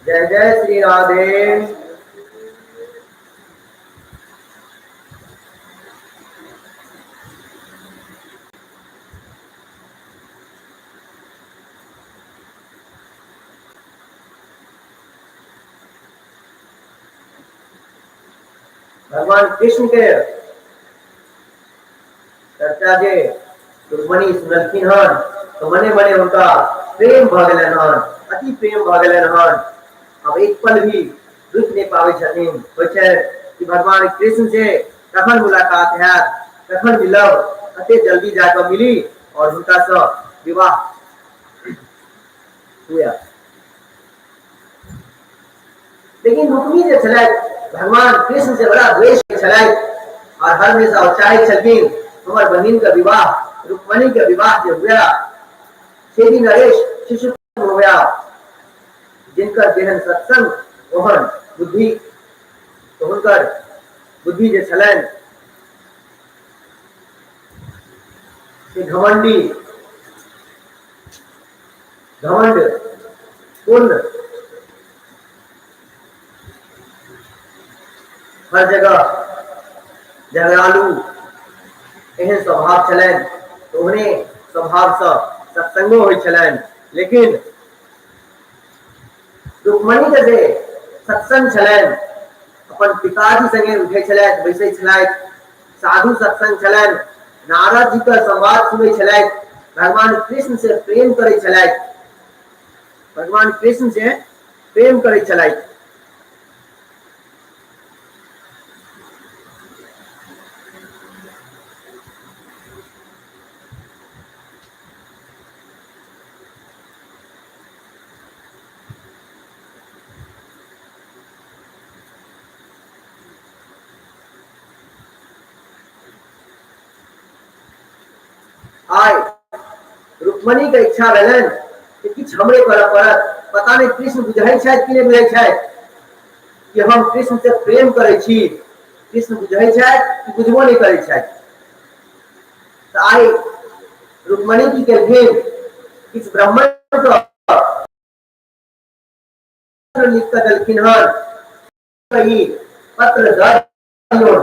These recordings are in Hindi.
जय जय श्री राधे। भगवान कृष्ण के चर्चा जे रुक्मणी सुनलखिन हन तो मने मने उनका प्रेम भ गेलन हन, अति प्रेम भ गेलन हन। अब एक पल भी रुक नहीं पावे छथिन। होइ छै कि भगवान कृष्ण से कखन मुलाकात हैत, कखन मिलब, कते जल्दी जाकर मिली और हुनका से विवाह हुआ। लेकिन रुक्मी जे छलथि भगवान कृष्ण से बड़ा द्वेष छलथि और हर हमेशा चाहै छलखिन हमर बहिन के विवाह, रुक्मणी के विवाह जे हुआ से दिन नरेश शिशु हुआ, जिनकर जेहन सत्संग ओहन बुद्धि। तो हुनकर बुद्धि जे छलनि से घमंडी, घमंड पूर्ण, हर जगह झगड़ालू एहन स्वभाव छलनि। तो उन्हें स्वभाव से सत्संगो होइ छलनि। लेकिन रुक्मणी के जे सत्संग छलनि, अपन पिताजी संगे उठे छलथि, बैसे छलथि, साधु सत्संग छलनि, नारद जी का संवाद सुनै छलथि, भगवान कृष्ण से प्रेम करै छलथि, भगवान कृष्ण से प्रेम करै छलथि। आय रुक्मणी के इच्छा भेलन कि किछ हमरे करऽ पड़त। पता नहीं कृष्ण बुझै छथि कि नहीं बुझै छथि कि हम कृष्ण से प्रेम करै छी। कृष्ण बुझै छथि कि बुझबो नहीं करै छथि। तो आय रुक्मणी की केलखिन, किछ ब्राह्मण के लिख कऽ देलखिन हन, कही पत्र दऽ दियौ।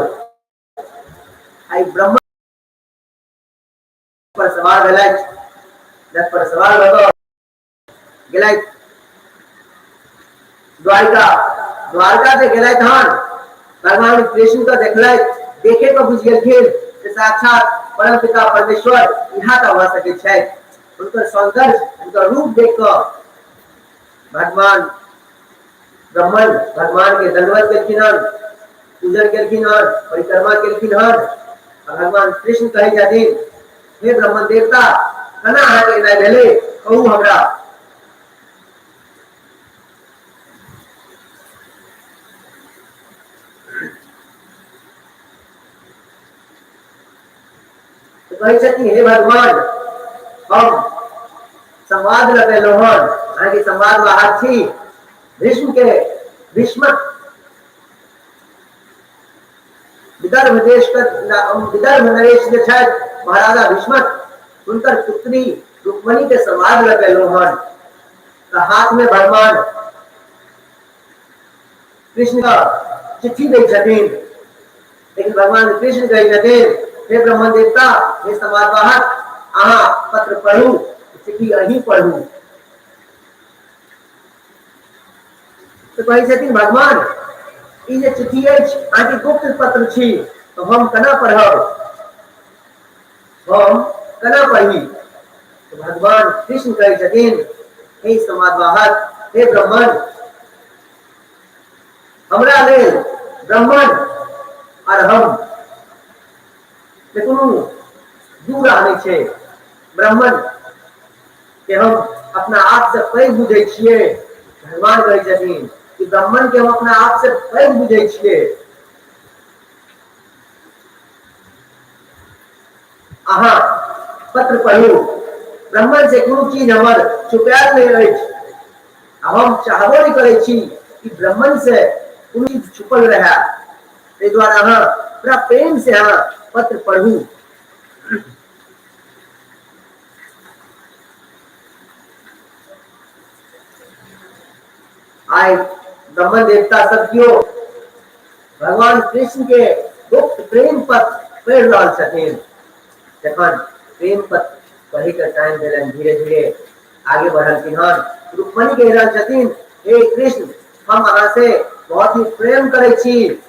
आय ब्राह्मण पर सवार भेलथि, रथ पर सवार भऽ कऽ गेलथि द्वारिका। द्वारका से गेलथि हन, भगवान कृष्ण को देखलथि, देखे तो बुझ गेलखिन कि साक्षात परम पिता परमेश्वर यहाँ का भऽ सकै छथि। उनकर सौंदर्य, उनका रूप देख कर भगवान ब्राह्मण भगवान के दंडवत केलखिन हन, पूजन केलखिन हन, परिक्रमा केलखिन हन। भगवान कृष्ण कहै छथिन, हे ब्राह्मण देवता, केना अहाँके एना भेलै, कहू हमरा। तो कहै छथिन, हे भगवान, हम संवाद लगेलहुँ हन, अहाँके संवाद बाहर छी। भीष्म के भीष्म विदर्भ देश का विदर्भ नरेश जे छथि महाराजा भीष्म, उनकर पुत्री रुक्मणी के संवाद लगेलहुँ हन। तो हाथ में भगवान कृष्ण का चिट्ठी दै छथिन। लेकिन भगवान कृष्ण कहै छथिन, हे ब्रह्म देवता, हे समाज बाहर, अहाँ पत्र पढ़ू, चिट्ठी अहीं पढ़ू। तो कहै छथिन, भगवान ई जे चिट्ठी अछि अहाँके गुप्त पत्र छी, तो हम केना पढ़ब, हम केना पढ़ी। तो भगवान कृष्ण कहै छथिन, हे समाज बाहर, हे ब्राह्मण, हमरा लेल ब्राह्मण और हम में कोनो दू राह नहीं छै। ब्राह्मण के हम अपना आप से पैघ बुझै छियै। भगवान कहै छथिन कि ब्राह्मण के हम अपना आप से पैघ बुझै छियै। अहाँ पत्र पढ़ू, ब्राह्मण से कोनो चीज हमर छुपायल नहीं अछि। हम चाहबो नहीं करै छी कि ब्राह्मण से कोनो चीज छुपल रहे। ताहि दुआरे अहाँ बड़ा प्रेम से अहाँ पत्र पढ़ू। आय ब्रह्म देवता सब क्यों भगवान कृष्ण के गुप्त प्रेम पत्र पढ़ रहा छथिन। जखन प्रेम पत्र पढ़े के टाइम देलन धीरे धीरे आगे बढ़लखिन हन। रुक्मणी कह रहल छथिन, हे कृष्ण हम अहाँ से बहुत ही प्रेम करे छी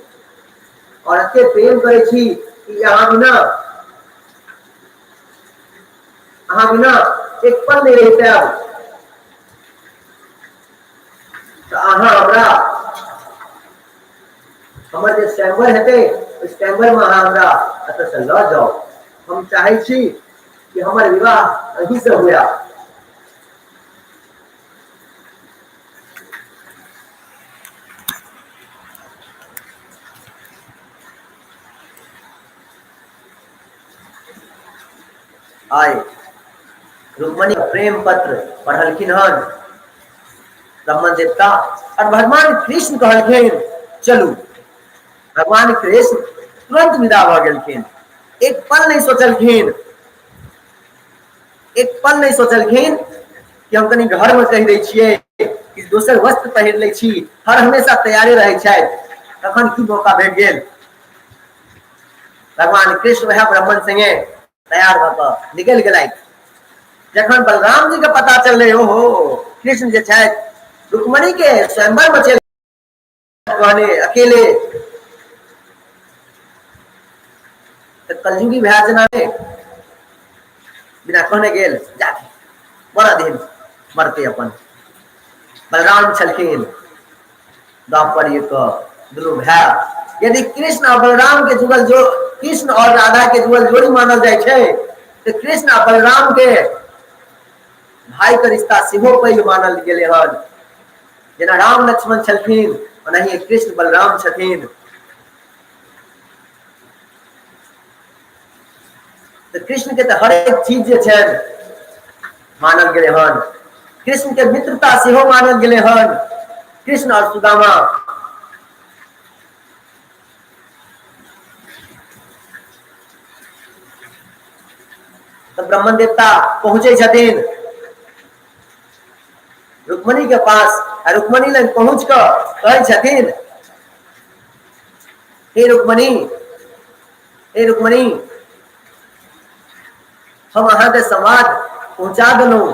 और एते प्रेम करे छी कि अहाँ बिना एक पल नहीं रह पायब। तो अहाँ हमरा हमर जे स्वयंवर हेतै उस स्वयंवर में अहाँ हमरा एतऽ से लऽ जाओ। हम चाहे छी कि हमर विवाह अहीं से हुआ। आय रुक्मणी प्रेम पत्र पढ़लखिन हन ब्रह्मन देवता और भगवान कृष्ण कहलखिन चलू। भगवान कृष्ण तुरंत विदा भ गेलखिन। एक पल नहीं सोचलखिन, एक पल नहीं सोचलखिन कि हम कनी घर में कह दै छियै कि दोसर वस्त्र पहिर लै छी। हर हमेशा तैयारे रहै छथि। तखन की मौका भेट गेल, भगवान कृष्ण वह ब्राह्मण संगे तैयार भ कऽ निकलि गेलथि। जखन बलराम जी के पता चलले ओहो कृष्ण जे छथि रुक्मणी के स्वयंवर में चलि कहने अकेले, तो कलयुगी भए जेना बिना कहने गेल जाके बड़ा दिन मरते अपन। बलराम छलखिन द्वापर युग दुनू भाई। यदि कृष्ण और बलराम के जुगल जो कृष्ण और राधा के जुगल जोड़ी मानल जाय छे तो कृष्ण और बलराम के भाई के रिश्ता सेहो पहिल मानल गेले हन। जेना राम लक्ष्मण छलखिन ओनाही कृष्ण बलराम छथिन। तो कृष्ण के तो हर एक चीज जे छै मानल गेले हन। कृष्ण के मित्रता सेहो मानल गेले हन। कृष्ण और सुदामा तो ब्रह्मन देवता पहुंचे छथिन रुक्मणी के पास। रुक्मणी लग पहुंच कर कहे छथिन, हे रुक्मणी, हे रुक्मणी हम अहाँ के संवाद पहुंचा देलहुं।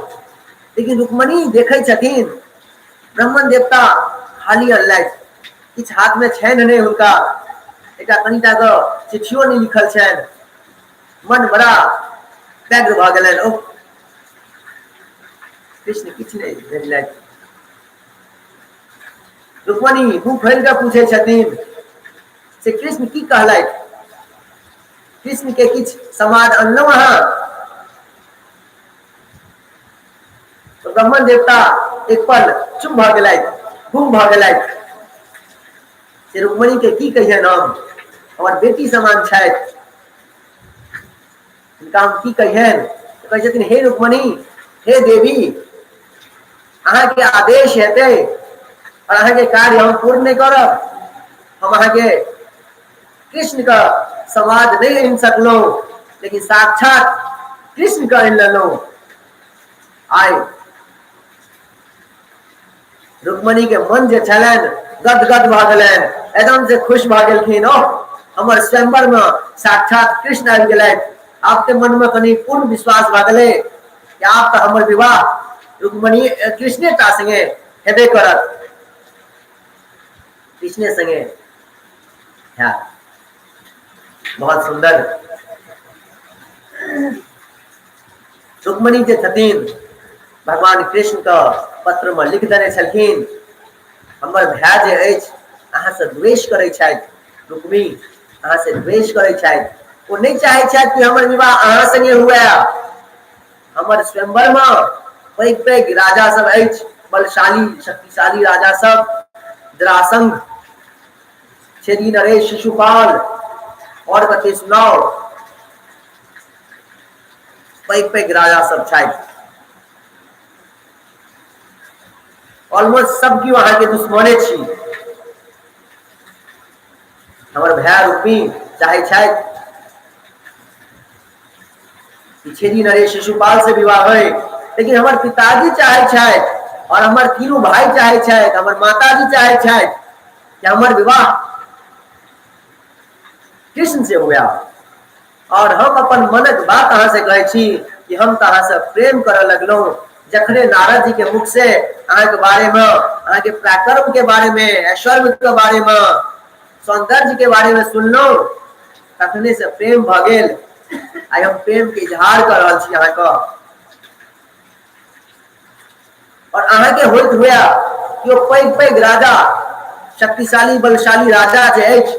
लेकिन रुक्मणी देखे छथिन ब्रह्मन देवता खाली अनलथि, किछु हाथ में छनि नहीं हुनका। एकटा कनिटा के चिट्ठियो नहीं लिखल छनि। मन बड़ा व्यग्र भ गेलनि। ओह कृष्ण किछु नहीं भेजलथि। रुक्मणी मुंह खोलि कऽ पूछे छथिन से कृष्ण की कहलथि। कृष्ण के किछु संवाद अनलहुं अहाँ। तो ब्रह्मन देवता एक पल चुप भ गेलथि, गुम भ गेलथि। से रुक्मणी के की कहियनि हम, हमर बेटी समान छथि, इनका हम की कहियनि। तो कहै छथिन, हे रुक्मणी, हे देवी अहाँ के आदेश हेतै और अहाँ के कार्य हम पूर्ण नहीं करब। हम अहाँ के कृष्ण का संवाद नहीं आनि सकलहुं, लेकिन साक्षात कृष्ण का आनि लेलहुं। आय रुक्मणी के मन जे छलनि गदगद भ गेलनि, एकदम से खुश भ गेलखिन। ओ हमर स्वयंवर में साक्षात कृष्ण आबि गेलथि। आब ते मन में कनी पूर्ण विश्वास भ गेलै कि आब तऽ हमर विवाह रुक्मणी कृष्णे टा संगे हेबे करत, कृष्णे संगे हैत। बहुत सुंदर रुक्मणी जे छथिन भगवान कृष्ण का पत्र में लिख देने छलखिन, हमर भाई जे अछि अहाँ से द्वेष करै छथि। रुक्मी अहाँ से द्वेष करै छथि। वो नहीं चाहे छथि कि हमर विवाह अहाँ संगे हुए। हमर स्वयंवर में पैघ पैघ राजा सब अछि, बलशाली शक्तिशाली राजा सब, जरासंध, छेदी नरेश, शिशुपाल और कते सुनाओ, पैघ पैघ राजा सब छथि। ऑलमोस्ट सब की वहां के दुश्मने छी। हमर भाई रुक्मी चाहे छथि कि छेदी नरेश शिशुपाल से विवाह होय, लेकिन हमर पिताजी चाहे छथि और हमार तीनों भाई चाहे छथि, हमर माताजी चाहे छथि कि हमर विवाह कृष्ण से हुआ। और हम अपन मनक बात अहाँ से कहै छी कि हम तो अहाँ से प्रेम करऽ लगलहुँ जखने नारद जी के मुख से अहाँ के बारे में, अहाँ के पराक्रम के बारे में, ऐश्वर्य के बारे में, सौंदर्य के बारे में सुनलहुँ, तखने से प्रेम भ गेल। आई हम प्रेम के इजहार कर रहल छी अहाँ का। और अहाँ के होइत हुआ कि ओ पैघ पैघ राजा, शक्तिशाली बलशाली राजा जे अछि,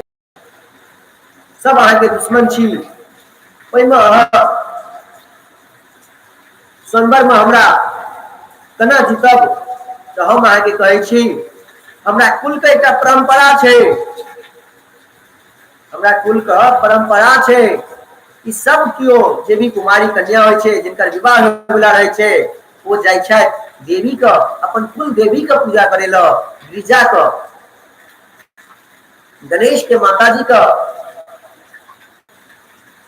सब अहाँ के दुश्मन छी। ओहिमे अहाँ स्वयंवर में हमरा केना जीतब? तो हम अहाँ के कहै छी, हमरा कुल के एकटा परंपरा छै, हमरा कुल के परंपरा छै कि सब कियो जे भी कुमारी कन्या होइ छै, जिनकर विवाह होइवला रहै छै, वो जाइ छथि देवी के, अपन कुल देवी के पूजा करे ला, गिरिजा के, गणेश के माता जी का,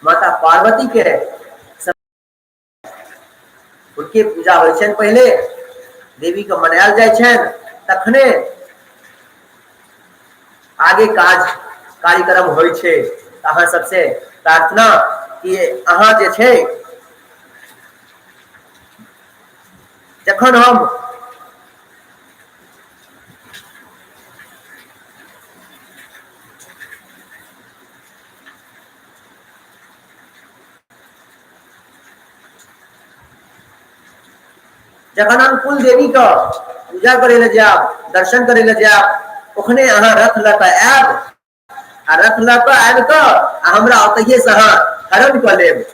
माता पार्वती के, उनके पूजा होइ छनि। पहले देवी के मनायल जाइ छनि, तखने आगे काज कार्यक्रम होइ छै। अहाँ सबसे प्रार्थना कि अहाँ जे छै, जखन हम जखन हम कुल देवी का पूजा करे ले जाब, दर्शन करे ले जाब, ओखने अहाँ रथ ल के आयब, आ रथ ल के आबि के हमरा ओतहिए से अहाँ हरण क लेब।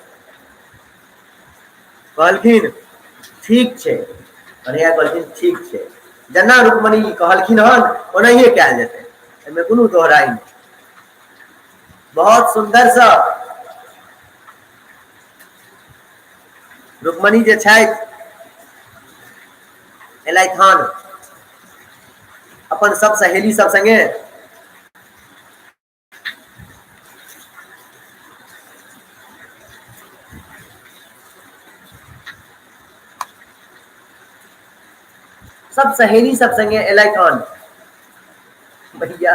कहलखिन ठीक छै, कन्हैया कहलखिन ठीक छै, जेना रुक्मणी कहलखिन हन ओनाहिए कयल जेतै, एहिमे कोनो दोहराई नहीं। बहुत सुंदर सा रुक्मणी जे छथि एलथि हन अपन सब सहेली सब संगे, सब सहेली सब संगे एलथि हन भैया।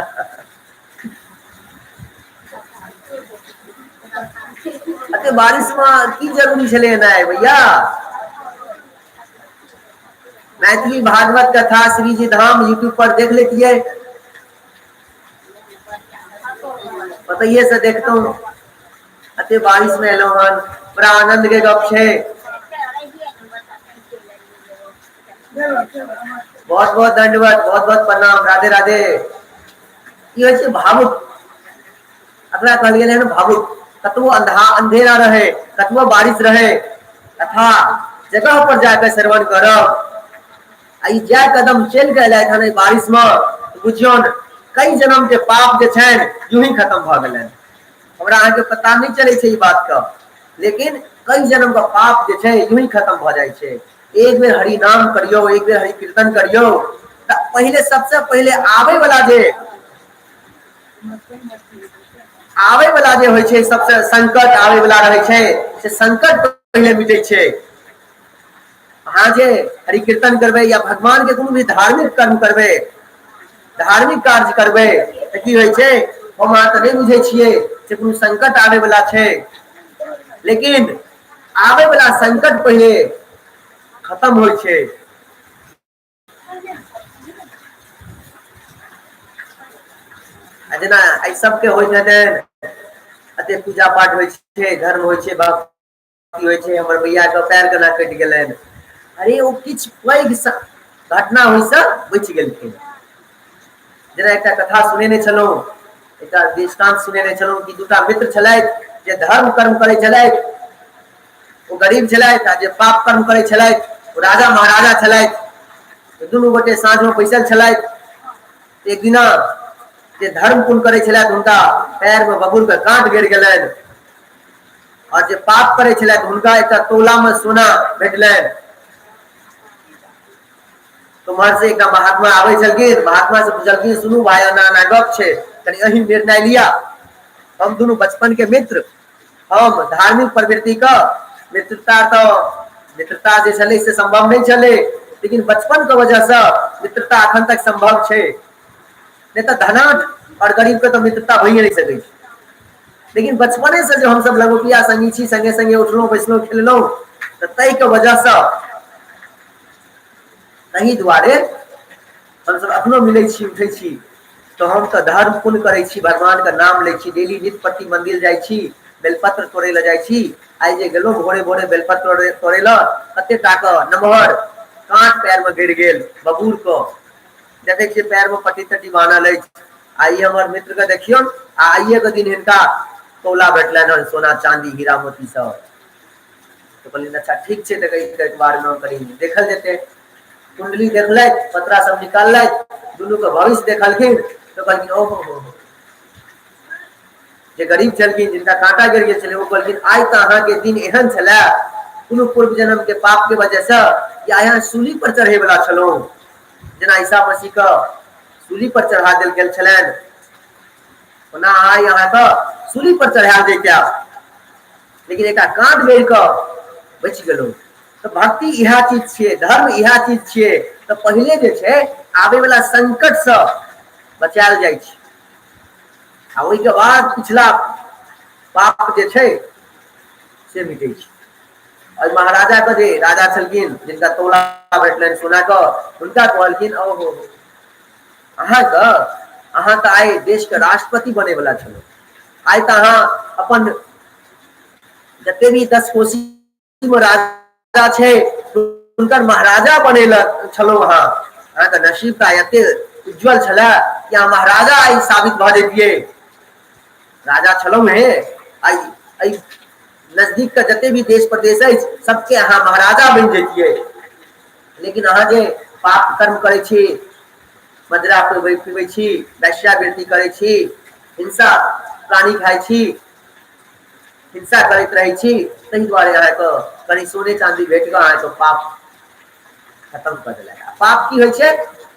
अते बारिश में की जरूरी छलै एनाइ भैया? मैथिली भागवत कथा श्री जी धाम यूट्यूब पर देख लेतियै, बताइए से देखतौ। अते बारिश में एलौ हन, बड़ा आनंद के गप छै। बहुत बहुत दंडवत, बहुत बहुत प्रणाम, राधे राधे। ई होइ छै भावुक, अपना कहल गेल है ना भावुक। कतबो अंधेरा रहे, कतबो बारिश रहे, कथा जगह पर जाकर श्रवण करब। आई जे कदम चल के एलथि हन बारिश में, बुझियौन कई जन्म के पाप जे छनि यूं ही खत्म भ गेलनि। हमरा अहाँ के पता नहीं चले छै ई बात का, लेकिन कई जन्म का पाप जे छै यूं ही खत्म भ जाइ छै। एक बेर हरि नाम करियो, एक बेर हरि कीर्तन करियो, त पहले सबसे पहले आवे वाला जे होइ छै, सबसे संकट आवे वाला रहे छै, से संकट पहले मिटे छै। अहाँ जे हरि कीर्तन करबै या भगवान के कोनो भी धार्मिक कर्म करबै, धार्मिक कार्य करबै, त की होइ छै, हम अहाँ त नहीं बुझे छियै से कोनो संकट आवे वाला छै, लेकिन आवे वाला संकट पहले खत्म होइ छै। जेना एहि सबके होइ छथिन, अते पूजा पाठ होइ छै, धर्म होइ छै, भक्ति होइ छै, हमर भैया के पैर केना कटि गेलनि, अरे ओ किछु पैघ घटना होइसँ बचि गेलखिन। जेना एकटा कथा सुनेने छलहुँ, एकटा दृष्टांत सुनेने छलहुँ कि दूटा मित्र छलथि जे धर्म कर्म करै छलथि, ओ गरीब छलथि, आ जे पाप कर्म करै छलथि ओ राजा महाराजा छलथि। दुनू गोटे साँझ में बैसल छलथि। एक दिना जे धर्म पुण्य करै छलथि हुनका पैर में बबूल के कांट गड़ि गेलनि, और जे पाप करै छलथि हुनका एकटा तौला में सोना भेटलनि। तो उम्हर से एकटा महात्मा आबै छलखिन, महात्मा से पूछलखिन, सुनू भाई एना एना गप छै, कनी अहीं निर्णय लिया। हम दुनू बचपन के मित्र, हम धार्मिक प्रवृत्ति का मित्रता जे छलै से संभव नहीं छलै, लेकिन बचपन के वजह से मित्रता अखन तक संभव है। नहीं तो धनाढ़ और गरीब के तो मित्रता भइए नहीं सकै छै। लेकिन बचपने से जो हम सब लगोपिया संगी छी, संगे संगे उठलहुँ बैसलहुँ खेललहुँ, तो तै के वजह से तही दुआरे हम सब अखनो मिलै छी उठै छी। तो हम तो धर्म पुण्य करै छी, भगवान के नाम लै छी, डेली नित्य प्रति मंदिर जाइ छी, बेलपत्र तोड़े ला जाइ छी। आई जे गेलहुँ भोरे भोरे बेलपत्र तोड़े ला, कते टा के नमहर कांट पैर में गड़ गेल बबूर को, देखे छियै पैर में पट्टी तट्टी बान्हल अछि। आई हमर मित्र के देखियौ, आइए के दिन हिनका कौला भेटलनि हन, सोना चांदी हीरा मोती सब। तो कहलिए अच्छा ठीक छै, तो एक बार में करी देखल जेतै। कुंडली देखलथि, पतरा सब निकाललथि, दुनू के भविष्य देखलखिन, तो कहलखिन ओहो जे गरीब छलखिन, जिनका कांटा गिर गेल छलै, ओ कहलखिन आइ तऽ अहाँके दिन एहन छलै, कोनो पूर्व जन्म के पाप के वजह से कि आइ अहाँ सूली पर चढ़े वाला छलहुँ। जेना ईसा मसीह के सूली पर चढ़ा देल गेल छलनि, ओना आइ अहाँके सूली पर चढ़ा दैता, लेकिन एकटा कांट गड़ के बचि गेलहुँ। तो भक्ति इहा चीज छियै, धर्म इहा चीज छियै। तो पहिले जे छै आबै वाला संकट से बचायल जाइ छै, आ ओहि के बाद पिछला पाप जे छै से मिटै छै। और महाराजा के जे राजा छलखिन, जिनका तोला भेटलनि सोना के, हुनका कहलखिन ओहो अहाँ तऽ आइ देश के राष्ट्रपति बने वाला छलहुँ, आइ तऽ अहाँ अपन जते भी 10 कोशी में राजा छै हुनकर महाराजा बनेला छलहुँ। अहाँ के नसीब का एते उज्जवल छलै कि अहाँ महाराजा आई साबित भऽ जैतियै। राजा छलहुँ हे, आई नजदीक के जते भी देश प्रदेश अछि सबके अहाँ महाराजा बनि जैतियै। लेकिन अहाँ जे पाप कर्म करै छी, मदिरा पीबै छी, वेश्यावृत्ति करै छी, हिंसा प्राणी खाइ छी, हिंसा करैत रहै छी, ताहि दुआरे अहाँके कनि सोने चांदी भेट कऽ अहाँके पाप खत्म कर देलक। पाप की होइ छै,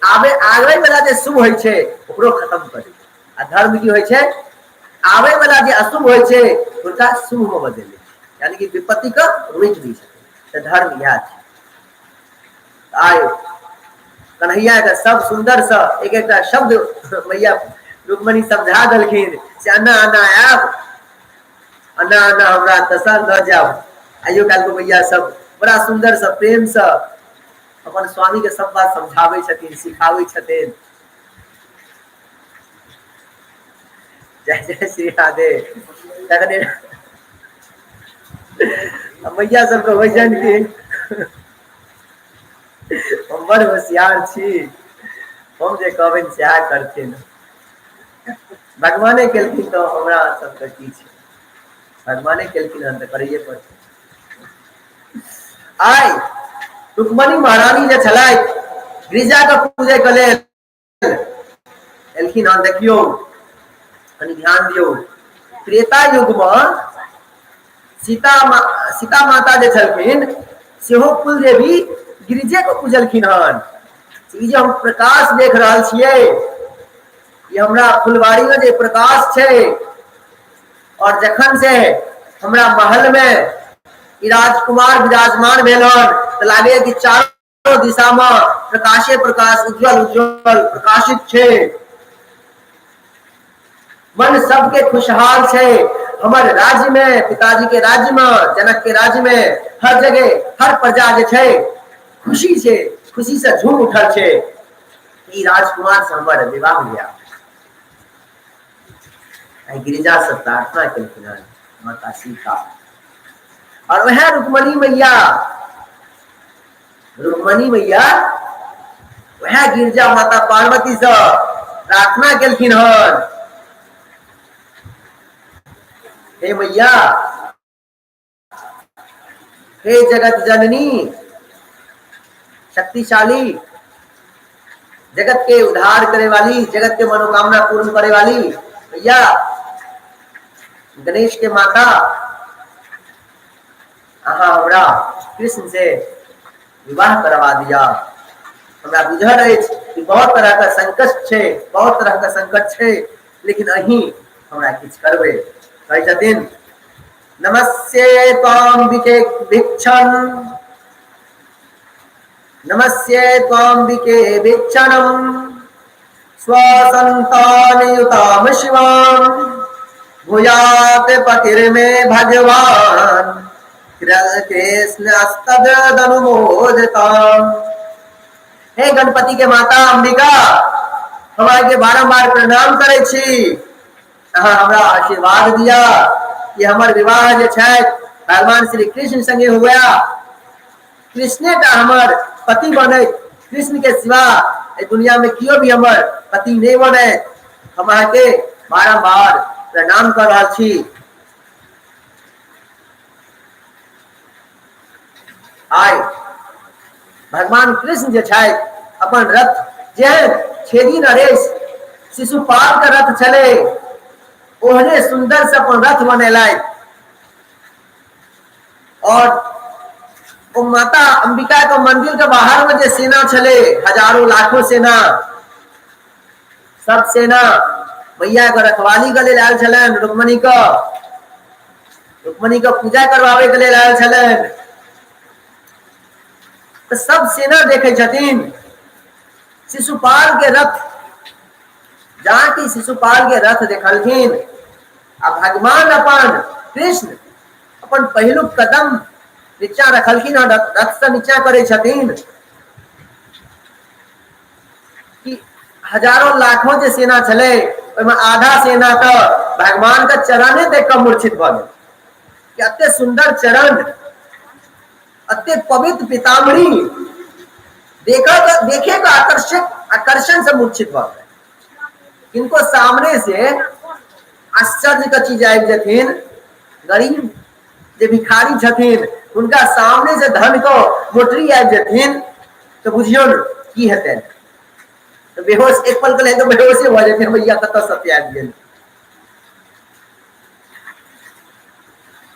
आबै वाला जे शुभ होइ छै ओकरो खत्म कर दै छै। आ धर्म की होइ छै, आबै वाला जे अशुभ होइ छै हुनका शुभ में बदलि दै छै, यानी कि विपत्ति के रोकि दै छै। तो धर्म इएह छै। आय कन्हैया के सब सुंदर से एक एकटा शब्द मैया रुक्मणी समझा देलखिन से अन्ना अन्ना आयब, अन्ना अन्ना हमरा दशा न जाब। आइयो काल्हि के मैया सब बड़ा सुंदर से प्रेम से अपन स्वामी के सब बात समझाबै छथिन, सिखाबै छथिन। जय जय श्री राधे। तखने मैया सबके होइ छनि कि हम बड़ होशियार छी, हम जे कहबनि सएह करथिन। भगवाने केलखिन तऽ हमरा सबके की छै, भगवाने केलखिन हन तऽ करैए पड़तै। आइ रुक्मणी महारानी जे छलथि गिरिजा के पूजै के लेल एलखिन हन। देखियौ कनि ध्यान दियौ, त्रेता युग में सीता माता जे छलखिन सेहो कुल देवी गिरिजे को पूजलखिन हन। ई जे हम प्रकाश देख रहल छियै, ये हमरा फुलवारी में जे प्रकाश छै, और जखन से हमरा महल में ई राजकुमार विराजमान भेल हन तऽ लागैए कि चारो दिशा में प्रकाशे प्रकाश, उज्जवल उज्जवल प्रकाशित छै। मन सबके खुशहाल छै। हमर राज्य में, पिताजी के राज्य में, जनक के राज्य में, हर जगह हर प्रजा जे छै खुशी छै, खुशी से झूम उठल छै। ई राजकुमार से हमर विवाह हुआ। गिरिजा से प्रार्थना केलखिन हन माता सीता, और वह रुक्मणी मैया वह गिरिजा माता पार्वती से प्रार्थना केलखिन हन, हे मैया, हे जगत जननी, शक्तिशाली, जगत के उद्धार करे वाली, जगत के मनोकामना पूर्ण करे वाली मैया, गणेश के माता, अहाँ हमरा कृष्ण से विवाह करवा दिया। हमरा बुझल अछि कि बहुत तरह का संकट छै, बहुत तरह का संकट छै, लेकिन अहीं हमरा किछु करबै। कहै छथिन नमस्ये त्वाम भिक्षण नमस्ये त्वाम्बिके वीक्षणम् स्वसन्तानयुतां शिवां भूयात् पतिर्मे भगवान् कृष्णस्तदनुमोदिताम्। हे गणपति के माता अंबिका, हमारे के बारंबार प्रणाम करे छी। अहाँ हमरा आशीर्वाद दिया कि हमर विवाह जे छै भगवान श्री कृष्ण संगे हुआ। कृष्णे टा हमर पति बने, कृष्ण के सिवा ए दुनिया में कियो भी हमर पति नहीं बने। हम अहाँ के बारंबार प्रणाम कर रहा छी। आय भगवान कृष्ण जे छै अपन रथ जे छेदी नरेश शिशुपाल के रथ चले ओहने सुंदर से अपन रथ बनेलथि। और वो माता अंबिका के मंदिर के बाहर में जो सेना चले हजारों लाखों सेना, सब सेना मैया के रखवाली के लिए आयल छलन। रुक्मणी का पूजा करवावे के लिए आयल छलन। तो सब सेना देखे छथिन शिशुपाल के रथ। जहाँ की शिशुपाल के रथ देखलखिन आ भगवान अपन कृष्ण अपन पहलू कदम नीचा रखलखिन और रथ से नीचा करे छथिन कि हजारों लाखों जो सेना चले ओहिमे आधा सेना तो भगवान के चरणे देख कर मूर्छित भ गेल कि अत्ते सुंदर चरण, अत्ते पवित्र पीताम्बरी देखे का आकर्षण से मूर्छित भ गए। इनको सामने से आश्चर्य का चीज आबि जथिन। गरीब जे भिखारी छथिन उनका सामने से धन को मोटरी आबि जथिन तो बुझियो की हेतै। तो बेहोश एक पल के लिए तो बेहोश भ जथिन, भैया कतऽ सत्य आबि गेल।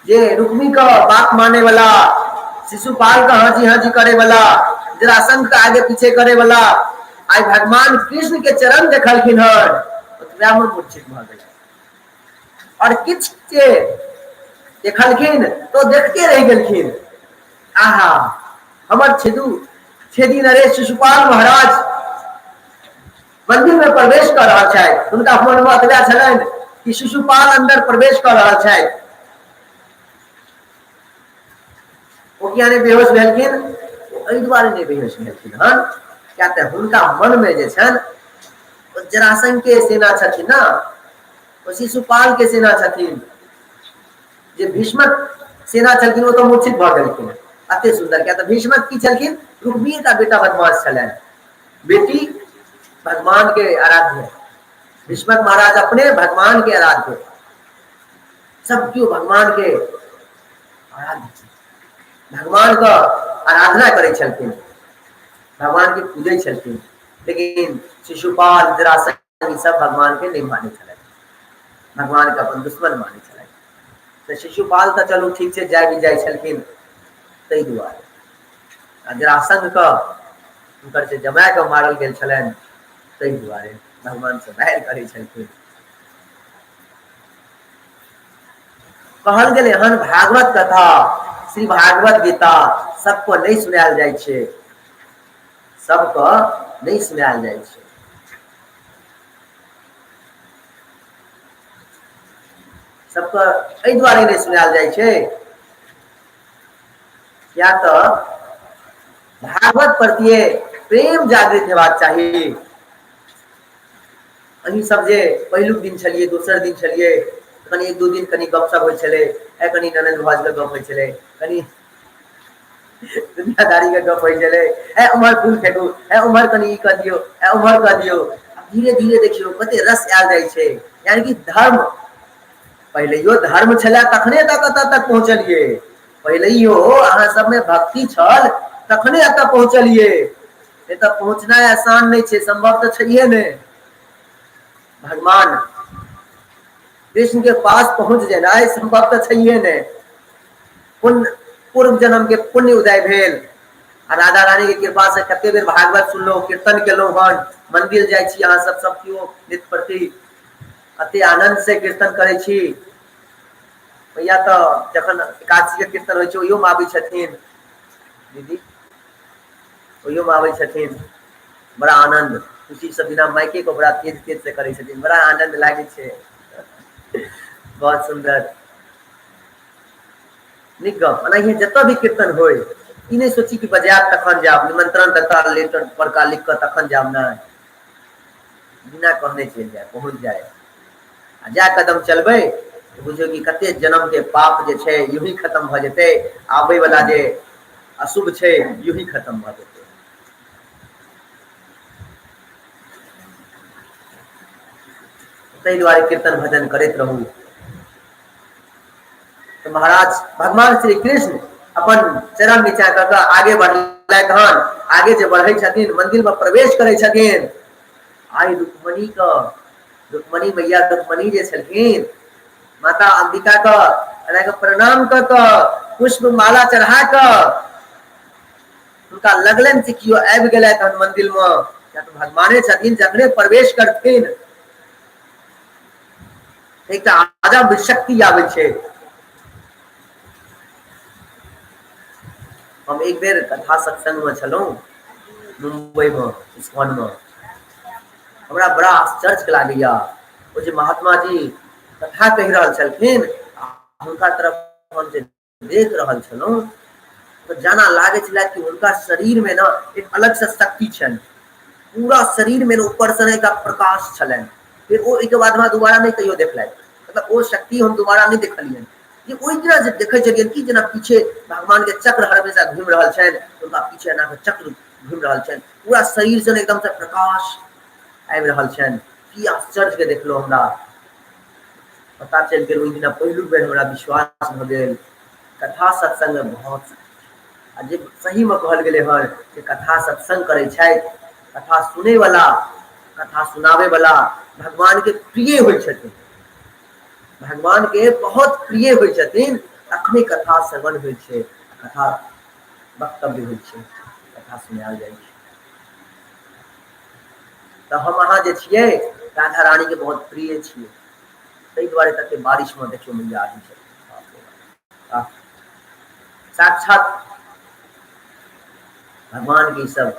जे रुक्मी का बात माने वाला, शिशुपाल का हाँ जी करे वाला, जरासंध का आगे पीछे करे वाला आज भगवान कृष्ण के चरण देखलखिन हन तो मूर्छित भ गेल। और किछ के देखलखिन तो देखते रह गेलखिन। आहा हमर छेदी नरेश शिशुपाल महाराज मंदिर में प्रवेश कर रहा है। उनका मन में अतला छलन कि शिशुपाल अंदर प्रवेश कर रहा है। वो क्या ने बेहोश भेलखिन, एहि दुआरे नहीं बेहोश भेलखिन हन क्या ते उनका मन में जे छन जरासंध के सेना छथिन ना, वो शिशुपाल के सेना छथिन। जे भीष्मक सेना छलखिन वो तो मूर्छित भ गेलखिन। अते सुंदर क्या तो भीष्मक की छलखिन रुक्मी का बेटा बदमाश छलन, बेटी भगवान के आराध्य। भीष्मक महाराज अपने भगवान के आराध्य, सब क्यों भगवान के आराध्य, भगवान का आराधना करे छलखिन, भगवान के पूजे छलखिन। लेकिन शिशुपाल जरासंध सब भगवान के नहीं माने छलन, भगवान का अपन दुश्मन माने छलन। तो शिशुपाल तो चलो ठीक से जाय भी जाय छलखिन तै दुआरे जरासंध का उनकर से जमाय के मारल गेल छलन तै दुआरे भगवान से बैर करे छलखिन। कहल गेल हन भागवत कथा, श्री भागवत गीता सबको नहीं सुनायल जाय छे, सबको नहीं सुनायल जाय छे। सबको एहि दुआरे नहीं सुनायल जाय छे या तो भागवत प्रति प्रेम जागृत हेबाक चाहिए। अही सब जे पहिलुक दिन छलिए, दोसर दिन छलिए, कनी एक दो दिन कनी गपशप होय छले, कनी ननद भाज के गप होय छले, कनी दुनियादारी के गप होय छले, उमर फूल फेंकू, उमर कनी ई कर दियो, उमर कर दियो। धीरे धीरे देखियो कते रस आयल जाय छे। यानी कि धर्म पहले यो धर्म छला तखने तक तक पहुंचलिए, पहले यो अहाँ सब में भक्ति छल तखने तक पहुंचलिए। ये तो पहुंचना आसान नहीं छे, संभव तो छइए ने। भगवान कृष्ण के पास पहुंच जाना संभव तो छइए ने। पूर्व जन्म के पुण्य उदय भेल, राधा रानी के कृपा से कते बेर भागवत सुनलो, कीर्तन केलो हन, मंदिर जाय छी अहाँ सब कियो नित्य प्रति अति आनंद से कीर्तन करे छी। भैया तो जखन एकादशी के कीर्तन होय छै ओहियो में आबै छथिन दीदी। ओहियो में आबै छथिन, बड़ा आनंद खुशी से बिना माइके को बड़ा तेज तेज से करै छथिन, बड़ा आनंद लागे छे। बहुत सुंदर नीक गप। एनाहिए जतऽ भी कीर्तन होय, ई नहीं सोची कि बजायब तखन जायब, निमंत्रण देता लेटर परका लिख कऽ तखन जायब, नहीं, बिना कहने चलि जाए, पहुँच जाए। आ जा कदम चलबै तऽ बुझियौ कि कते जन्म के पाप जे छै यूं ही खत्म भऽ जेतै, आबै वाला जे अशुभ छै यूं ही खत्म भऽ जेतै। ताहि दुआरे कीर्तन भजन करैत रहू। तो महाराज भगवान श्री कृष्ण अपन चरण नीचा कऽ कऽ आगे बढ़लथि हन। आगे जे बढ़ै छथिन, मंदिर में प्रवेश करै छथिन, आई रुक्मणी का, रुक्मणी मैया रुक्मणी जे छलखिन, माता अंबिका का प्रणाम कऽ कऽ पुष्प माला चढ़ा कऽ हुनका लगलनि कि कियो आबि गेलथि हन मंदिर में, किया तऽ भगवाने छथिन, जखने प्रवेश करथिन एकटा अजब शक्ति आबै छै। हम एक बेर कथा सत्संग में छलहुँ मुंबई में, इस्कॉन में, हमरा बड़ा आश्चर्य लागैया। वो जे महात्मा जी कथा कहि रहल छलखिन, हुनका तरफ हम जे देख रहल छलहुँ तो जाना लागे छला कि हुनका शरीर में ना एक अलग से शक्ति छनि, पूरा शरीर में ऊपर से एक प्रकाश छलनि। फिर वो एक बाद में दोबारा नहीं कहियो देखलथि, मतलब वो शक्ति हम दोबारा नहीं देखलियनि। ये ओहि तरह जे देखै छलियनि कि जेना पीछे भगवान के चक्र हमेशा घूमि रहल छनि, उनका पीछे एना के चक्र घूमि रहल छनि, पूरा शरीर से एकदम से प्रकाश आबि रहल छनि। की आश्चर्य के देखलो, हमरा पता चल गेल। ओहि दिना पहिलुक बेर हमरा विश्वास भ गेल कथा सत्संग में बहुत आ जे सही में कहल गेलै हन जे कथा सत्संग करै छथि, कथा सुनै वाला, कथा सुनावे वाला भगवान के प्रिय होइ छथिन, भगवान के बहुत प्रिय होइ छथिन, तखने कथा श्रवण होइ छै, कथा वक्तव्य होइ छै, कथा सुनायल जाइ छै। तो हम अहाँ जे छियै राधा रानी के बहुत प्रिय छियै, ताहि दुआरे तक बारिश में देखियो मैया आबी छथिन, साक्षात भगवान के सब।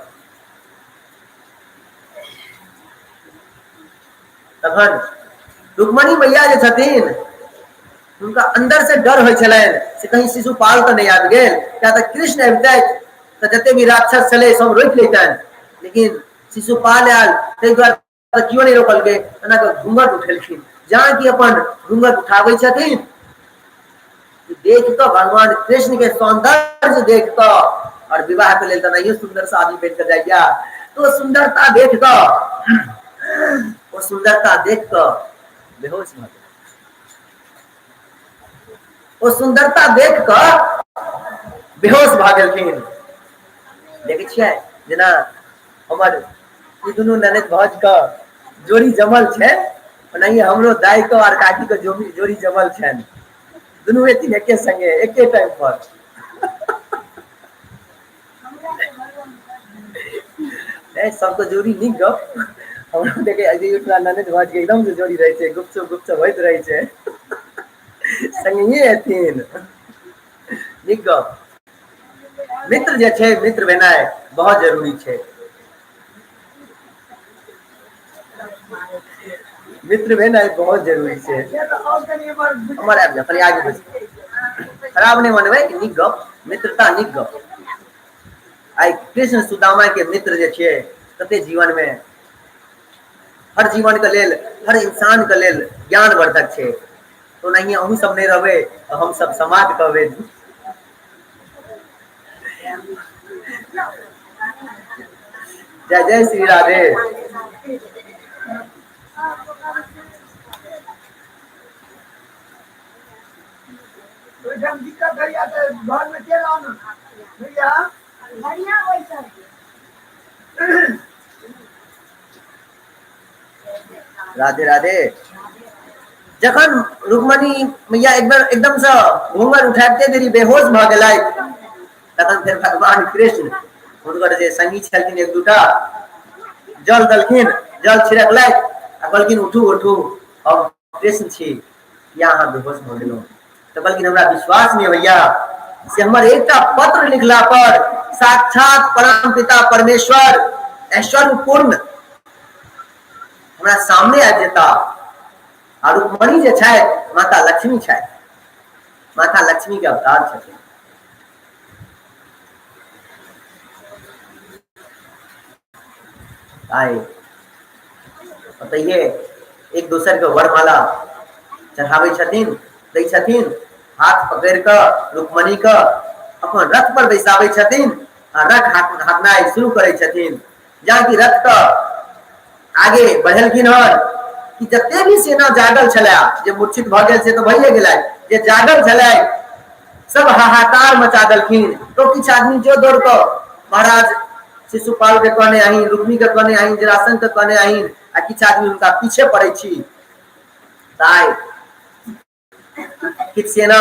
तखन रुक्मणी मैया जे छथिन, उनका अंदर से डर होइ छलनि से कहीं शिशुपाल तो नहीं आबि गेल, क्या तऽ कृष्ण अबितै तऽ जते भी राक्षस छलै सब रोकि लेतनि, लेकिन शिशुपाल आयल ताहि दुआरे कियो नहीं रोकलकै, एना कऽ घूंघट उठेलखिन। जहाँ की अपन घूंघट उठाबै छथिन, देख कऽ भगवान कृष्ण के सौंदर्य देख कऽ, और विवाह के लेल तऽ नहियो सुंदर से आदमी बन कऽ जाइया, तो सुंदरता देख कऽ, वो सुंदरता देख कऽ बेहोश भऽ गेल। वो सुंदरता देख कऽ बेहोश भऽ गेलखिन। देखै छियै जेना हमर ई दुनू ननद भौज के जोड़ी जमल छै, ओनाहिए हमरो दाइ के और काकी के जोड़ी जमल छनि, दुनू एथिन एके संगे एके टाइम पर। सबके जोड़ी नीक गप, हमरा देखे ननद भौज के एकदम से जोड़ी रहे छै, गुपचुप गुपचुप होइत रहे छै, संगहिये एथिन, नीक गप। मित्र जे छै, मित्र भेनाइ बहुत जरूरी छै। मित्र भेनाइ बहुत जरूरी छै। हमर आबि जाउ, आगे बढ़, खराब नहीं मनबै, नीक गप, मित्रता नीक गप। आई कृष्ण सुदामा के मित्र जे छियै, कते जीवन में हर जीवन के लेल, हर इंसान के लेल ज्ञानवर्धक छै। तो नहीं अहूँ सब नहीं रहबै तो हम सब समाज कहबै। जय जय श्री राधे। दिक्कत भैया घर में के भैया बढ़िया राधे राधे। जखन रुक्मणी मैया एक बार एकदम से घूंघट उठाते देरी बेहोश भ गेलथि, तखन फिर भगवान कृष्ण हुनकर जे संगी छलखिन एक दूटा जल देलखिन, जल छिड़कलथि आ कहलखिन उठू उठू, हम कृष्ण छी, या अहाँ बेहोश भ गेलहुँ। तो कहलखिन हमरा विश्वास नहीं भैया से हमर एकटा पत्र लिखला पर साक्षात परम पिता परमेश्वर ऐश्वर्य पूर्ण हमरा सामने आ जेता। और रुक्मणी जे छै माता लक्ष्मी छै, माता लक्ष्मी के अवतार छथिन। आए बताइए एक दोसर के वरमाला चढ़ावे छथिन, दै छथिन, हाथ पकड़ कर रुक्मणी का अपन रथ पर बैसावे छथिन आ रथ हाँकनाइ शुरू करे छथिन। जहाँ की रथ का आगे बढ़लखिन हन कि जते भी सेना जागल छलै, जे मूर्छित भ गेल से तो भइए गेलै, जे जागल छलै सब हाहाकार मचा देलखिन। तो किछ आदमी जो दौड़ कऽ महाराज शिशुपाल के कहने आही, रुक्मी के कहने आही, जरासंध के कहने आही, आ किछ आदमी उनका पीछे पड़े छी। ताई किछ सेना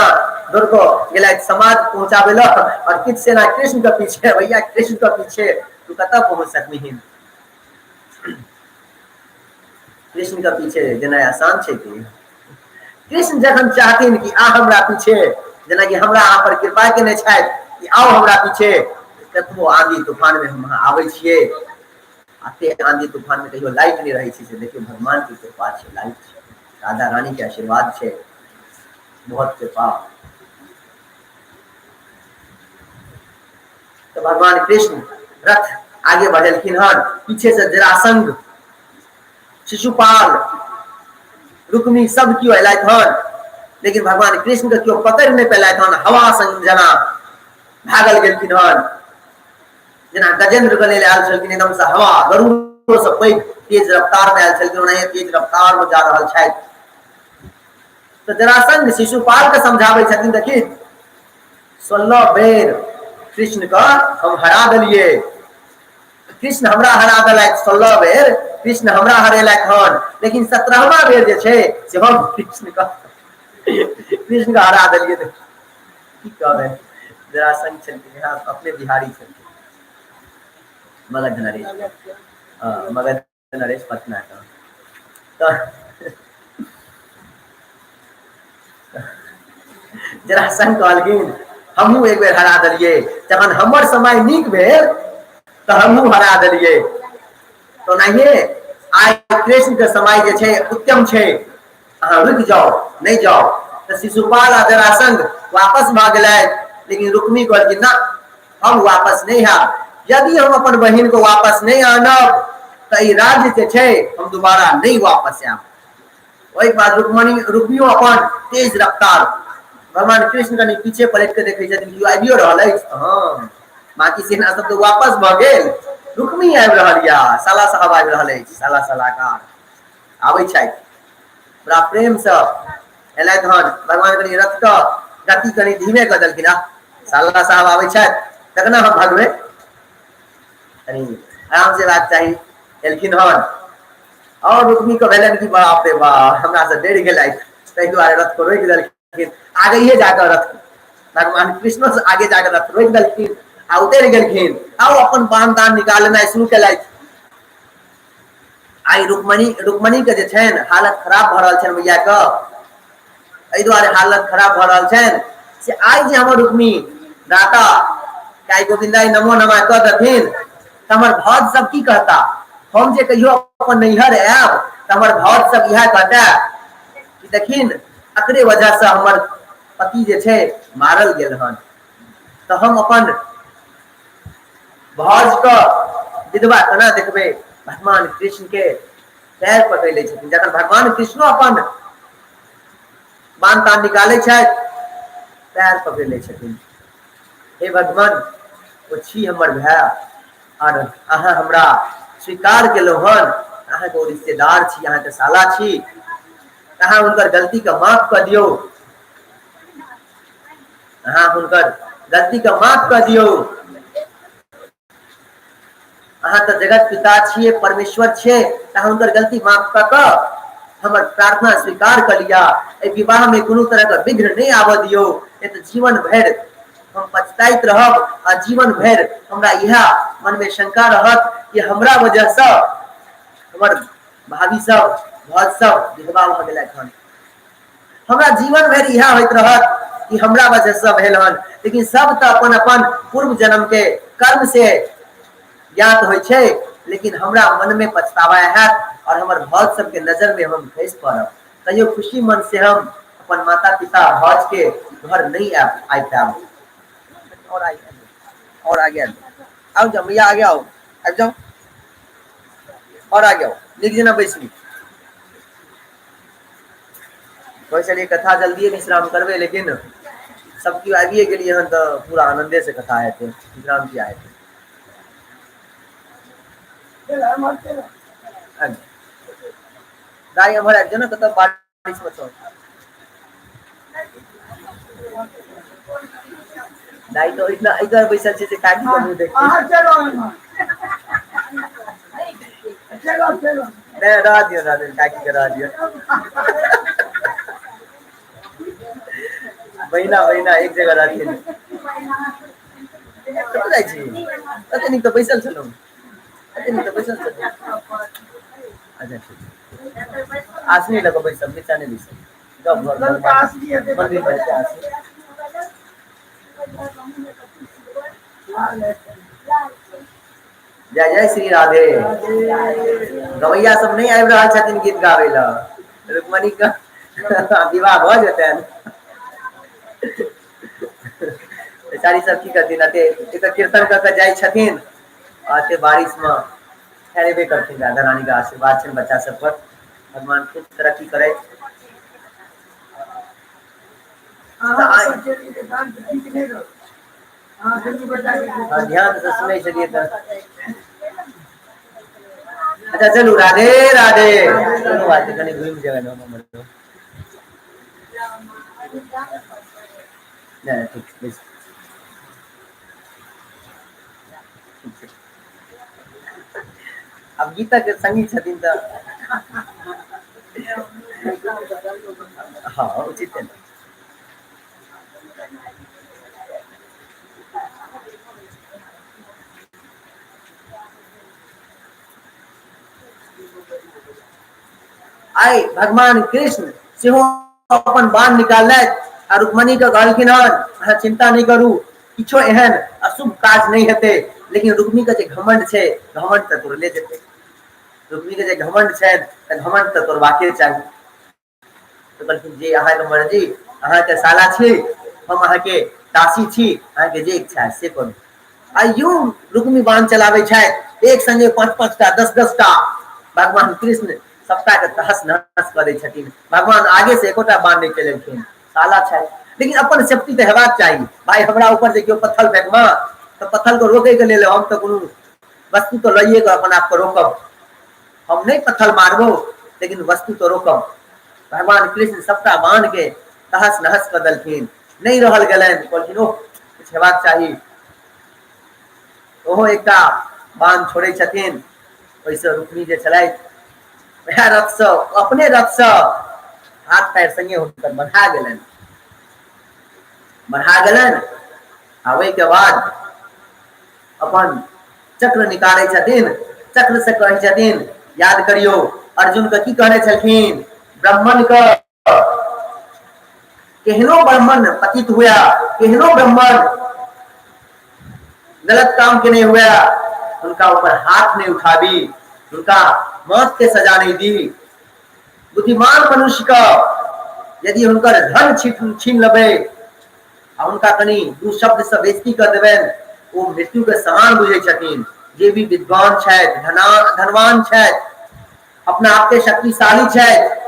दौड़ कऽ गेलै समाज पहुंचाबे ल, और किछ सेना कृष्ण के पीछे, भैया कृष्ण के पीछे तू कतऽ पहुंच सकबिहिन। कृष्ण के पीछे जेना आसान छै कि कृष्ण जखन चाहथिन कि आ हमरा पीछे, जेना कि हमरा अहाँ पर कृपा केने छथि कि आओ हमरा पीछे, कतबो आंधी तूफान में हम आबै छियै। आते आंधी तूफान में कहियो लाइट नहीं रही से देखिए भगवान की कृपा है, लाइट है, राधा रानी के आशीर्वाद है, बहुत कृपा। तो भगवान कृष्ण रथ आगे बढ़लखिन हन, पीछे से जरासंध, शिशुपाल, रुक्मी सब क्यों अयलथि हन, लेकिन भगवान कृष्ण के क्यों पकड़ नहीं पेलथि हन। हवा संग जना भागल गेलखिन हन, जना गजेंद्र के लेल आयल छलखिन एकदम से हवा गरुड़ो से पैघ तेज रफ्तार में आयल छलखिन, ओनाहिते तेज रफ्तार में जा रहल छथि। तो जरासंध शिशुपाल के समझाबै छथिन, देखी 16 बेर कृष्ण का हम हरा देलिए, कृष्ण हमरा हरा देलथि 16 बेर कृष्ण हमरा हरेलथि हन, लेकिन 17वां बेर जे छै से हम कृष्ण का हरा देलिए। की कहबै जरासंध छलखिन अपने बिहारी छलखिन, मगध नरेश, मगध नरेश पटना का। जरासंध कहलखिन हमहू एक बेर हरा देलिए, जखन हमर समय नीक भेल तो हमहू हरा देलिए। तो नहीं आइ कृष्ण के समय जे छै उत्तम छै, अहाँ रुक जाओ, नहीं जाओ। तो शिशुपाल आ जरासंध वापस भाग गए, लेकिन रुक्मी कहलखिन ना हम वापस नहीं आब, यदि हम अपन बहिन को वापस नहीं आनब तो ई राज्य जे छै हम दोबारा नहीं वापस आब। वही बाद रुक्मियो अपन तेज रफ्तार, भगवान कृष्ण कनी पीछे पलट के देखे छथिन कि आबियो रहल अछि, हाँ बाकी सेना सब तो वापस भ गेल, रुक्मी आबि रहल या, साला साहब आबि रहल अछि, साला सलाहकार आबै छथि, बड़ा प्रेम से एलथि हन। भगवान कनी रथ का गति कनी धीमे कर देलखिन, साला साहब आबै छथि तखन हम भगबै, कनी आराम से बात चाहिए। एलखिन हन और रुक्मी को भेलन कि बाप रे बाप हमरा से डर गेलथि, ताहि दुआरे रथ को रोकि देलखिन। आगे जाकर रथ भगवान कृष्ण से आगे जाकर रथ रोकि देलखिन आ उतरि गेलखिन, आओ अपन बाण तान निकालनाइ शुरू केलथि। आई रुक्मणी के जे छनि हालत खराब भ रहल छनि मैया के, एहि दुआरे हालत खराब भ रहल छनि से आई जे हमर रुक्मी दाता गाय गोविंदाई नमो नमः कह देथिन त हमर भौज सब की कहता। हम जे कहियो अपन नैहर आयब त हमर भौज सब इएह कहता कि देखिन एकरे वजह से हमर पति जे छै मारल गेल हन। तो हम अपन भौज का विधवा केना देखबे। भगवान कृष्ण के पैर पकड़ ले छथिन, जखन भगवान कृष्णो अपन बाण तान निकाले छथि पैर पकड़ ले छथिन, हे भगवान ओ छी हमर भाई और अहाँ हमरा स्वीकार केलहुँ हन, अहाँ के रिश्तेदार छी, अहाँ के साला छी, अहाँ हुनकर गलती के माफ कर दियो, अहाँ हुनकर गलती के माफ कर दियो। अहाँ तो जगत पिता छिए, परमेश्वर छिए, अहाँ हुनकर गलती माफ क के हमर प्रार्थना स्वीकार कर लिया। ए विवाह में कोनो तरह का विघ्न नहीं आवा दियो, ए तो जीवन भर हम पछताइत रहब आ जीवन भर हमरा यह मन में शंका रहत कि हमरा वजह से हमर भाभी सब भौज सब विधवा भ गेलथि हन। हमरा जीवन भर यह होइत रहत कि हमरा वजह से भेल हन, लेकिन सब तो अपन अपन पूर्व जन्म के कर्म से ज्ञात होइ छे। लेकिन हमरा मन में पछतावा है और हमर भौज सबके नजर में हम फंस पड़ब। कहियो खुशी मन से हम अपन माता पिता भौज के घर नहीं आ पाब। और आगे आओ जाओ भैया, आगे आओ, आ जाओ और आगे आओ, लिख देना बैसली। वैसे कथा जल्दी विश्राम करवे, लेकिन सबकी आगे के लिए तो पूरा आनंदे से कथा है थे, विश्राम किया है। गाय हमारे एक जना कत बारिश में तो दाई तो इतना इधर बैसल छे जे काकी को मुंह देखते। नहीं रह दियो काकी के रह दियो। बहिना एक जगह रहती है। कत जाई छी? कते नीक तो बैसल छलौ। अच्छा ठीक। आसनी लगो बैसल, नीचा नहीं बैसल। जब घर मंदिर में आसनी। जय जय श्री राधे। गवैया सब नहीं आबि रहल छथिन गीत गावे ला। रुक्मणी का विवाह भ जेतैन। बेचारी सब की करथिन, अते कीर्तन क के जाय छथिन, आते बारिश में ठहरेबे करथिन। राधा रानी का आशीर्वाद छन बच्चा सब पर, भगवान खूब तरक्की करे। ध्यान से सुने चलिए तो। अच्छा चलो, राधे राधे। दोनों बातें कहीं घूम जाए ना मम्मी। नहीं ठीक। अब गीता के संगीत छथिन तो हाँ उचित है। आई भगवान कृष्ण सेहो अपन बाण निकाल रुक्मणी के कहलखिन हन चिंता नहीं करू, किछो एहन अशुभ काज नहीं हेते। लेकिन रुक्मी के जे घमंड छे, घमंड त तोड़ले जेते। रुक्मी के जे घमंड छे त घमंड त तोड़बाके चाही। तो कहलखिन जे अहाँ के मर्जी, अहाँ के साला छी, हम अहाँ के दासी छी, अहाँ के जे इच्छा है से करू। आइयो रुक्मी बाण चलावे छे, एक संगे 5-5 टा 10-10 टा। भगवान कृष्ण सबटा के तहस नहस करे छथिन। भगवान आगे से एकोटा बाण नहीं चलेलखिन, साला छे। लेकिन अपन सेफ्टी तो हेबाक चाहिए। भाई हमरा ऊपर जे केओ पत्थर फेंकमा तो पत्थर को रोके के लेल हम तो कोनो वस्तु तो लइए के अपन आप को रोकब। हम नहीं पत्थर मारबो, लेकिन वस्तु तो रोकब। भगवान कृष्ण सबटा बाण के तहस नहस कर देलखिन। नहीं रहल गेलन, कहलखिन ओह कुछ हेबाक चाहिए। ओहो एकटा बाण छोड़े छथिन। वैसे रुक्मी जे छलैथ वह रथ से, अपने रथ से हाथ पैर संगे हुनकर बढ़ा गेलन। आवे के बाद अपन चक्र निकाले छथिन। चक्र से कहे छथिन याद करियो अर्जुन के की कहने छलखिन, ब्राह्मण का केहनो ब्राह्मण पतित हुआ, केहनो ब्राह्मण गलत काम के नहीं हुआ, उनका ऊपर हाथ नहीं उठावी, उनका मौत के सजा नहीं दी। बुद्धिमान मनुष्य का यदि उनकर धन छीन लबे और उनका कनी दू शब्द से बेइज्जती कर देवे, वो मृत्यु के समान बुझे छथिन। जे भी विद्वान छथि, धनवान छथि, अपना आप के शक्तिशाली छथि,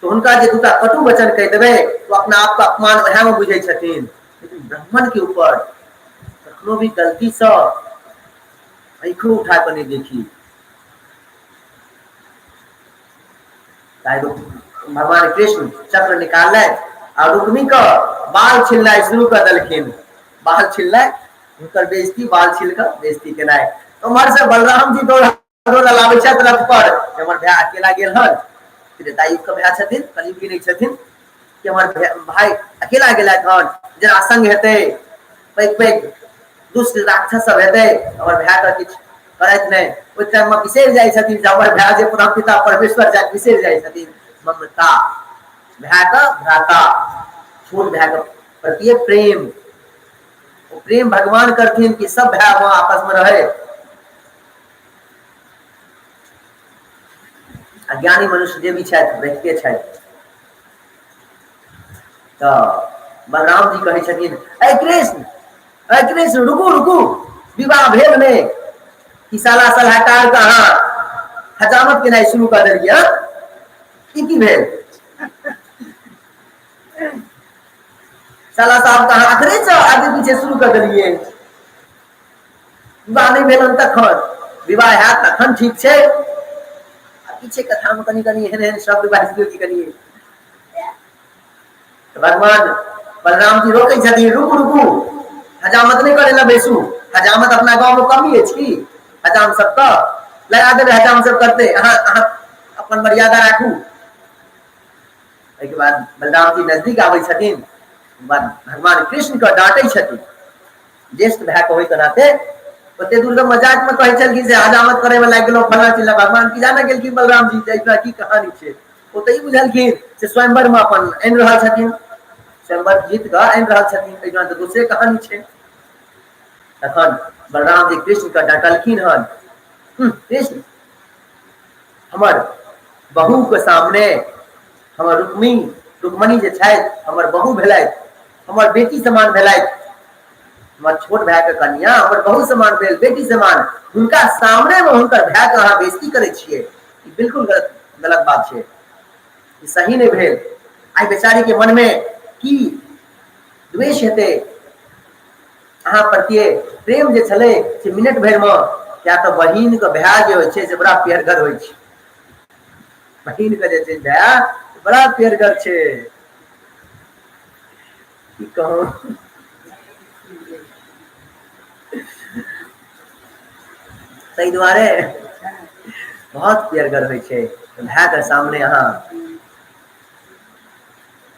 तो उनका जे दूटा कटु वचन कह देवे तो अपना आप का अपमान वह में बुझे छथिन। लेकिन ब्राह्मण के ऊपर कखनो भी गलती से आंखों उठा कर नहीं देखी। भगवान कृष्ण चक्र निकाल और रुक्मी का बाल छिलना शुरू कर दलखिन। बाल छिलना उनकर बेइज्जती, बाल छिल कर बेइज्जती केना। तो उमर से बलराम जी दौड़ लावे छथि रथ पर। हमर भाई अकेला गेल हन, त्रेतायुग के भाई छथिन, कलयुगी नहीं छथिन, कि हमर भाई अकेला गेला हन, जरा संग हेते पैग पैग दुष्ट राक्षस सब हेते, हमर भाई का किछ करैत नहीं। ओइ टाइम में बिसरि जाइ छथिन, हमर भाई जे परम पिता परमेश्वर जाके बिसरि जाइ छथिन। ममता भाई का भ्राता छोट भाई के प्रति प्रेम, प्रेम भगवान करथिन कि सब भाई वहां आपस में रहे। अज्ञानी मनुष्य जे भी रखते तो बलराम जी कहे छथिन, अरे कृष्ण रुकू रुकू, विवाह भेल में कि साला सलाहकार कहाँ हजामत के नहीं शुरू कर दिलिए की भेल, साला साहब कहाँ आखिरी से आगे पीछे शुरू कर दिलिए, विवाह नहीं भेल तखन, विवाह है तखन ठीक छै, पीछे कथा में कनी कनी एहन एहन शब्द बाजि दियो कि करिए। भगवान बलराम जी रोके छथिन, रुकू रुकू, हजामत नहीं करे ला बैसू, हजामत अपना गांव में कमी है की, हजाम सब तो लगा देवे, हजाम सब करते, अपन मर्यादा राखू। एक बाद बलराम जी नजदीक आवे छथिन, भगवान कृष्ण को डांटे छथिन, ज्येष्ठ भाई को होय के नाते ओते दूर के मजाक में कहे छल कि से हजामत करे में लाग गेलो फलना चिल्ला, भगवान की जाने गेल कि बलराम जी जैसा की कहानी छे, ओते ही बुझलखिन से स्वयंवर में अपन आनि रहल छथिन, स्वयंवर जीत के आनि रहल छथिन, एहिना तो दूसरे कहानी छे। तखन बलराम जी कृष्ण के डांटलखिन हन, कृष्ण हमर बहू के सामने हमर रुक्मणी जे छथि हमर बहू भेलथि, हमर बेटी समान भेलथि, हमर छोट भाई के कन्या हमर बहू समान भेल, बेटी समान, हुनका सामने में हुनकर भाई के अहाँ बेइज्जती करे छिए, ई बिल्कुल गलत बात छै, ई सही नहीं भेल। आई बेचारी के मन में की द्वेष हेते, अहाँ प्रति प्रेम जे छले से मिनट भर में, क्या तो बहिन के भाई जे होय छै से बड़ा प्यारगर होय छै, बहिन के जे छै भाई बड़ा प्यारगर छै, की कहूं तै दुआरे बहुत प्यारगर होय छै, भाई के सामने अहाँ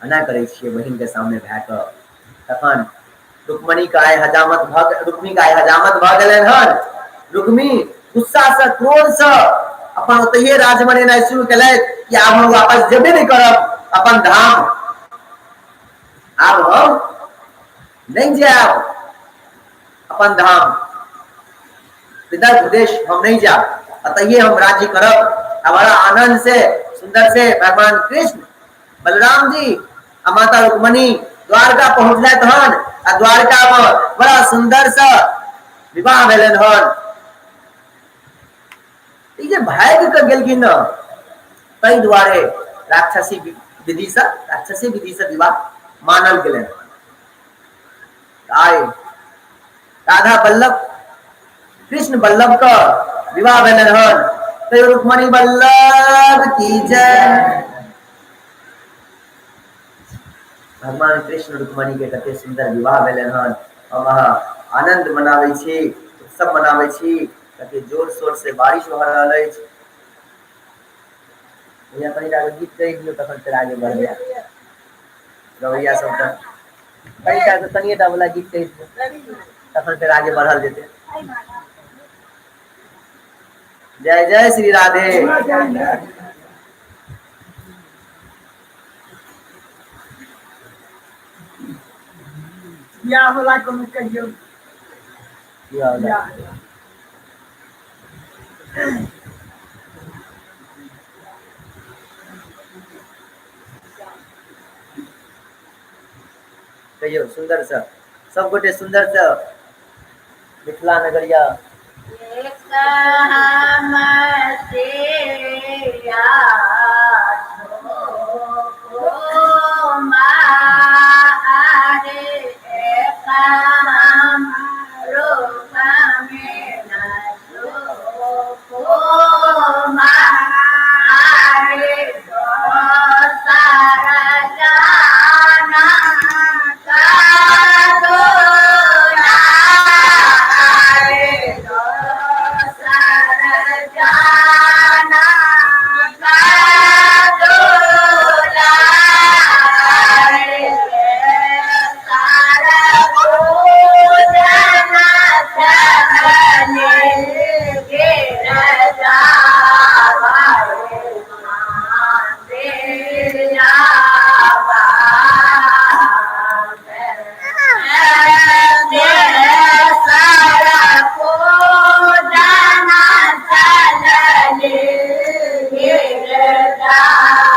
अना करे छिए, बहिन के सामने भाई के। तखन रुक्मणी का आय हजामत भ गेलन हन, रुक्मी गुस्सा से क्रोध से अपन ओतहिए राज बनेनाइ शुरू केलथि कि आब हम वापस जेबे नहीं करब अपन धाम, आब हम नहीं जाब अपन धाम, विदर्भ देश हम नहीं जाब, अतः हम राज्य करब। बड़ा आनंद से सुंदर से भगवान कृष्ण बलराम जी आ माता रुक्मणी द्वारका पहुंचलथि हन, आ द्वारका में बड़ा सुंदर सा विवाह भेलन हन। जे भाग्य के गेलखिन न तै दुआरे राक्षसी विधि से विवाह मानल गेलन। आय राधा बल्लभ कृष्ण बल्लभ का विवाह भेलन हन, तो रुक्मणी बल्लभ की जय। भगवान कृष्ण रुक्मणी के कते सुंदर विवाह भेलन हन, हम आनंद मनावे छी, उत्सव मनावे छी, कते जोर शोर से बारिश हो रहल अछि। या कहीं गीत कहि दियो तखन फेर आगे बढ़बे, गवैया सब तक कनिएटा वाला गीत कहि दियो तखन फिर आगे बढ़ल जेते। जय जय श्री राधे। या होला कोनो कहियो, या होला कहियो सुंदर सा सब गोटे सुंदर सा मिथिला नगरिया एक हम से